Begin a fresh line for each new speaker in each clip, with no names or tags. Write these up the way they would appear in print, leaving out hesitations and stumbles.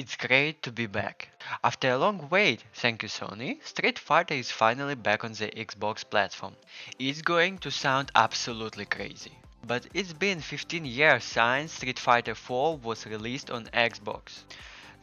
It's great to be back. After a long wait, thank you Sony, Street Fighter is finally back on the Xbox platform. It's going to sound absolutely crazy, but it's been 15 years since Street Fighter 4 was released on Xbox.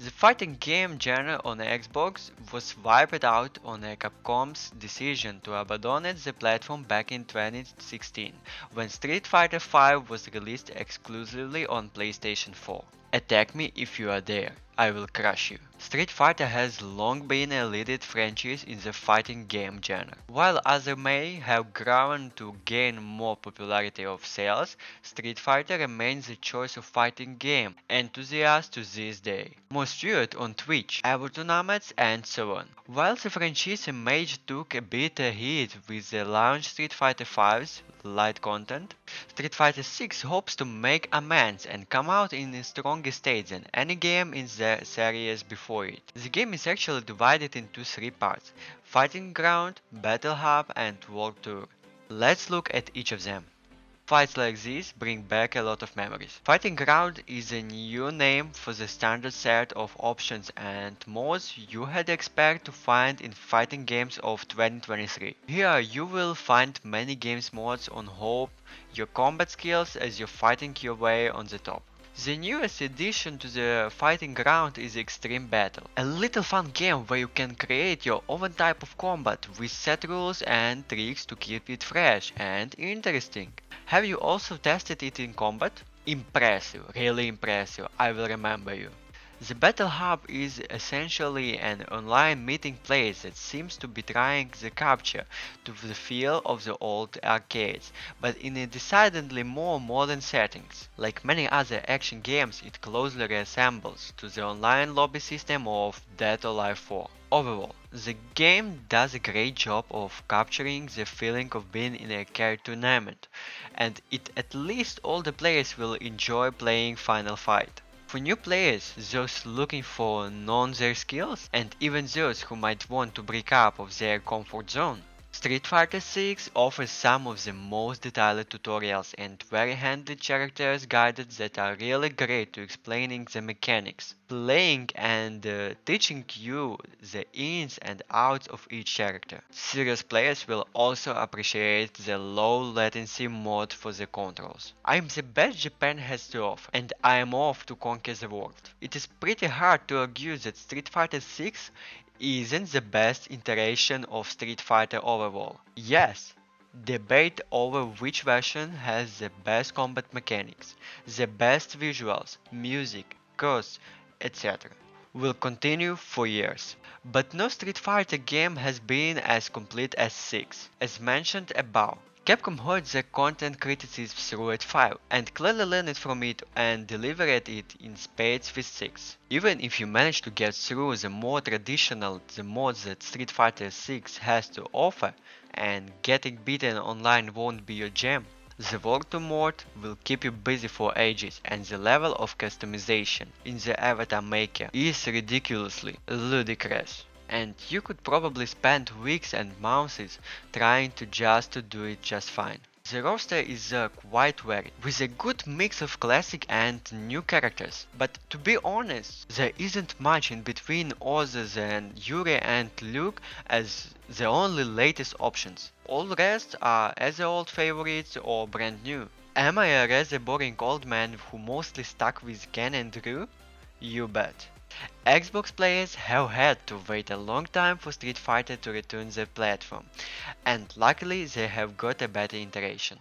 The fighting game genre on Xbox was wiped out on Capcom's decision to abandon the platform back in 2016 when Street Fighter 5 was released exclusively on PlayStation 4. Attack me if you are there, I will crush you. Street Fighter has long been a leading franchise in the fighting game genre. While others may have grown to gain more popularity of sales, Street Fighter remains the choice of fighting game enthusiasts to this day. Most viewed on Twitch, Evo tournaments and so on. While the franchise image took a bit a hit with the launch Street Fighter V's light content, Street Fighter 6 hopes to make amends and come out in a stronger state than any game in the series before it. The game is actually divided into three parts: Fighting Ground, Battle Hub and World Tour. Let's look at each of them. Fights like these bring back a lot of memories. Fighting Ground is a new name for the standard set of options and modes you had expect to find in fighting games of 2023. Here you will find many games modes on hope your combat skills as you're fighting your way on the top. The newest addition to the fighting ground is Extreme Battle, a little fun game where you can create your own type of combat with set rules and tricks to keep it fresh and interesting. Have you also tested it in combat? Impressive, really impressive, I will remember you. The Battle Hub is essentially an online meeting place that seems to be trying to capture the feel of the old arcades, but in a decidedly more modern settings. Like many other action games, it closely resembles to the online lobby system of Dead or Alive 4. Overall, the game does a great job of capturing the feeling of being in a arcade tournament, and at least all the players will enjoy playing Final Fight. For new players, those looking for known their skills, and even those who might want to break out of their comfort zone, Street Fighter 6 offers some of the most detailed tutorials and very handy characters guides that are really great to explaining the mechanics, playing and teaching you the ins and outs of each character. Serious players will also appreciate the low latency mode for the controls. I'm the best Japan has to offer, and I am off to conquer the world. It is pretty hard to argue that Street Fighter 6 isn't the best iteration of Street Fighter overall. Yes, debate over which version has the best combat mechanics, the best visuals, music, costs, etc. will continue for years. But no Street Fighter game has been as complete as 6. As mentioned above, Capcom heard the content criticism through at 5 and clearly learned from it and delivered it in spades with 6. Even if you manage to get through the more traditional the mods that Street Fighter 6 has to offer, and getting beaten online won't be your jam, the World Tour mode will keep you busy for ages, and the level of customization in the avatar maker is ridiculously ludicrous. And you could probably spend weeks and months trying to do it just fine. The roster is quite varied, with a good mix of classic and new characters, but to be honest, there isn't much in between other than Yuri and Luke as the only latest options. All the rest are either old favorites or brand new. Am I a rather boring old man who mostly stuck with Ken and Drew? You bet. Xbox players have had to wait a long time for Street Fighter to return the platform, and luckily they have got a better iteration.